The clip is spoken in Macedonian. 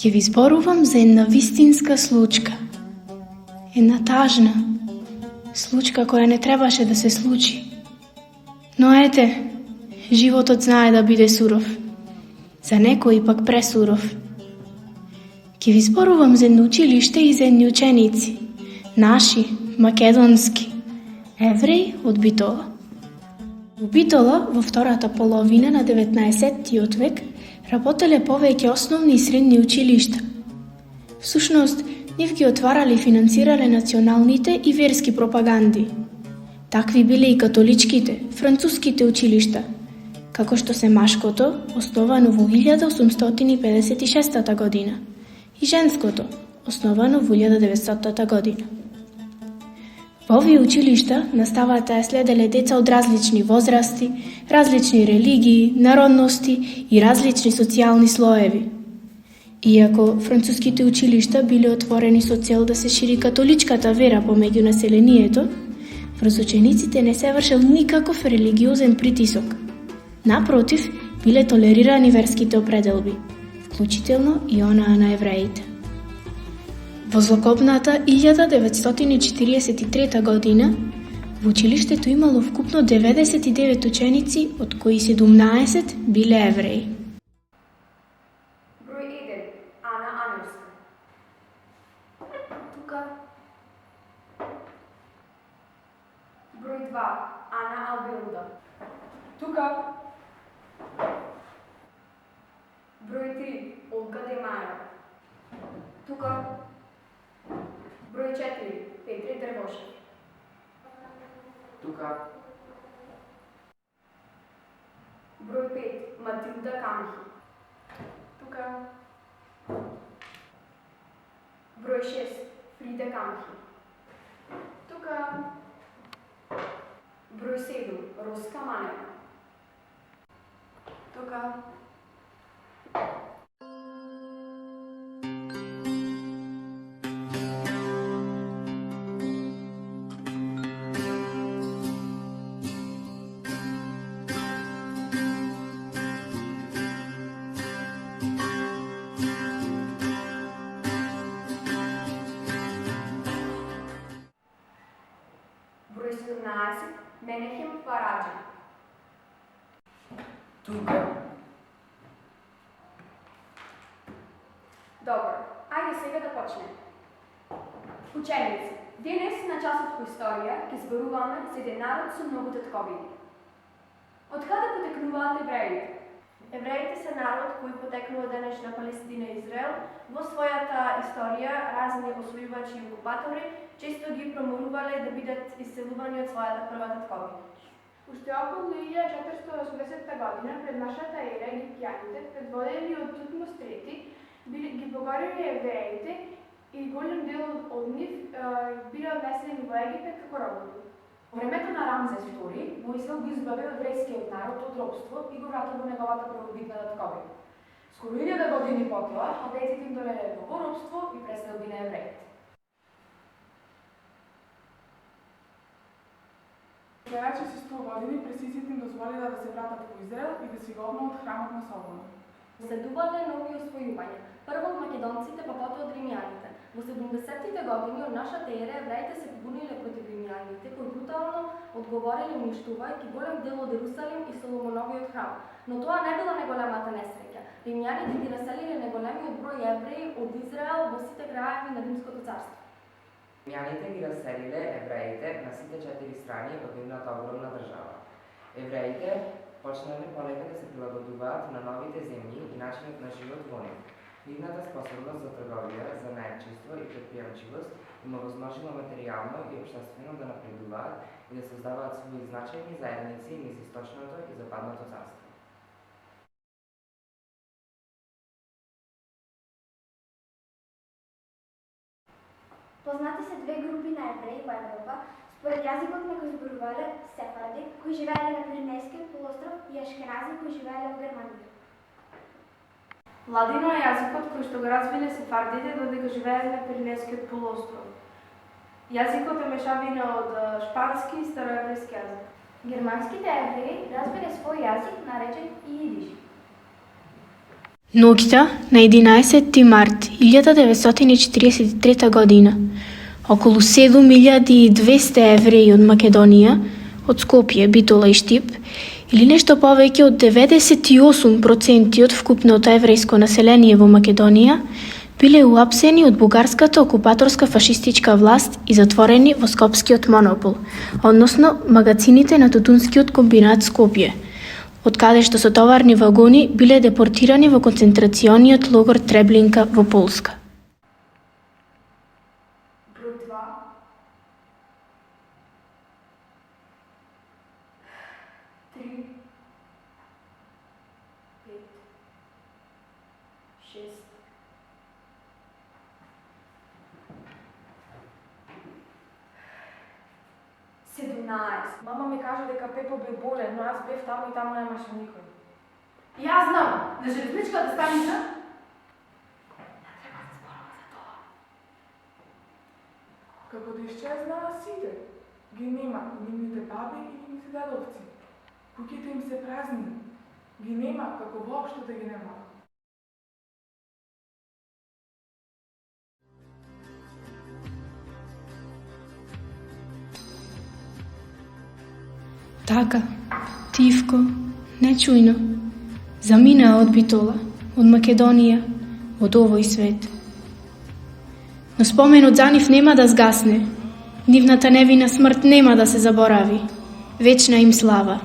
Ќе ви зборувам за една вистинска случка. Една тажна случка која не требаше да се случи. Но ете, животот знае да биде суров. За некои пак пресуров. Ќе ви зборувам за едно училиште и за едни ученици. Наши, македонски. Евреи од Битола. Во Битола, во втората половина на 19-тиот век, работеле повеќе основни и средни училишта. Всушност, нив ги отварале и финансирале националните и верски пропаганди. Такви биле и католичките, француските училишта, како што се машкото, основано во 1856 година, и женското, основано во 1900 година. Во овие училишта наставата ја следеле деца од различни возрасти, различни религии, народности и различни социјални слоеви. Иако француските училишта биле отворени со цел да се шири католичката вера помеѓу населението, врз учениците не се вршел никаков религиозен притисок. Напротив, биле толерирани верските определби, вклучително и онаа на евреите. Во злокобната 1943 година во училиштето имало вкупно 99 ученици, од кои 17 биле евреи. Број 1. Ана Аневска. Тука. Број 2. Ана Албилда. Тука. Број 3. Олга Демаја. Тука. Број 4. Петре Дрвошев. Тука. Број 5. Матилда Камхи. Тука. Број 6. Фрида Камхи. Тука. Број 7. Роска Манева. Тука. Број 17. Менехем Фараджи. Тука. Добро, ајде сега да почнеме. Ученици, денес на часот по историја ќе зборуваме за еден народ со многу татковини. Од каде потекнуваат евреите? Евреите се народ кој потекнува денешна Палестина и Израел. Во својата историја разни освојувачи и окупатори често ги проморувале да бидат исцелувани од својата прва татковина. Уште околу 1480 година пред нашата ера египтјаните, предводени од Тутмос III, ги покориле евреите и голем дел од нив биле однесени во Египет како робови. Во времето на Рамзес II, Моисел го избавил еврејскиот народ од робство и го вратил во неговата првобитна татковина. Скоро 1000 години потоа, халдејците им долеле ново робство и преселби на евреите. Следвачи со 100 години пресисите им дозволиле да се вратат во Израел и да си го обноват храмот на Соломон. Следувале нови освојувања, прво од македонците, па потоа од римјаните. Во 70-тите години од нашата ера евреите се побуниле против римјаните, кои брутално одговориле уништувајќи голем дел од Ерусалим и Соломоновиот храм. Но тоа не била неголемата несреќа. Римјаните ги населиле неголемиот број евреи од Израел во сите краеви на Римското царство. Римјаните ги раселиле евреите на сите 4 страни од нивната огромна држава. Евреите почнале полека да се прилагодуваат на новите земји и начинот на живот во нив. Нивната способност за трговија, занаетчество и предприемчивост им овозможила материјално и општествено да напредуваат и да создаваат своји значајни заедници низ источното и западното царство. Познати се две групи на евреи во Европа, според јазикот на кој зборувале сефарди, кои живееле на Пиренејскиот полуостров, и ашкенази, кои живееле во Германија. Ладино е јазикот кој што го развиле сефардите додека живееле на Пиренејскиот полуостров. Јазикот е мешавина од шпански и староеврејски јазик. Германските евреи развиле свој јазик наречен и идиш. Ноќта на 11 март 1943 година, околу 7200 евреи од Македонија, од Скопје, Битола и Штип, или нешто повеќе од 98% од вкупното еврејско население во Македонија, биле уапсени од бугарската окупаторска фашистичка власт и затворени во Скопскиот монопол, односно магацините на Тутунскиот комбинат Скопје, од каде што со товарни вагони биле депортирани во концентрацијониот логор Треблинка во Полска. Број 2. 3. 5. 6. 17. Мама ми кажа дека Пепо бил болен, но јас бев таму и таму немаше никој. Јас знам, на железничката станица Како да исчезнаа сите. Ги нема и нивните баби и нивните дедовци. Куќите им се празни. Ги нема како воопшто да ги нема. Така, тивко, нечујно, заминаа од Битола, од Македонија, од овој свет. Но споменот за нив нема да згасне, нивната невина смрт нема да се заборави. Вечна им слава.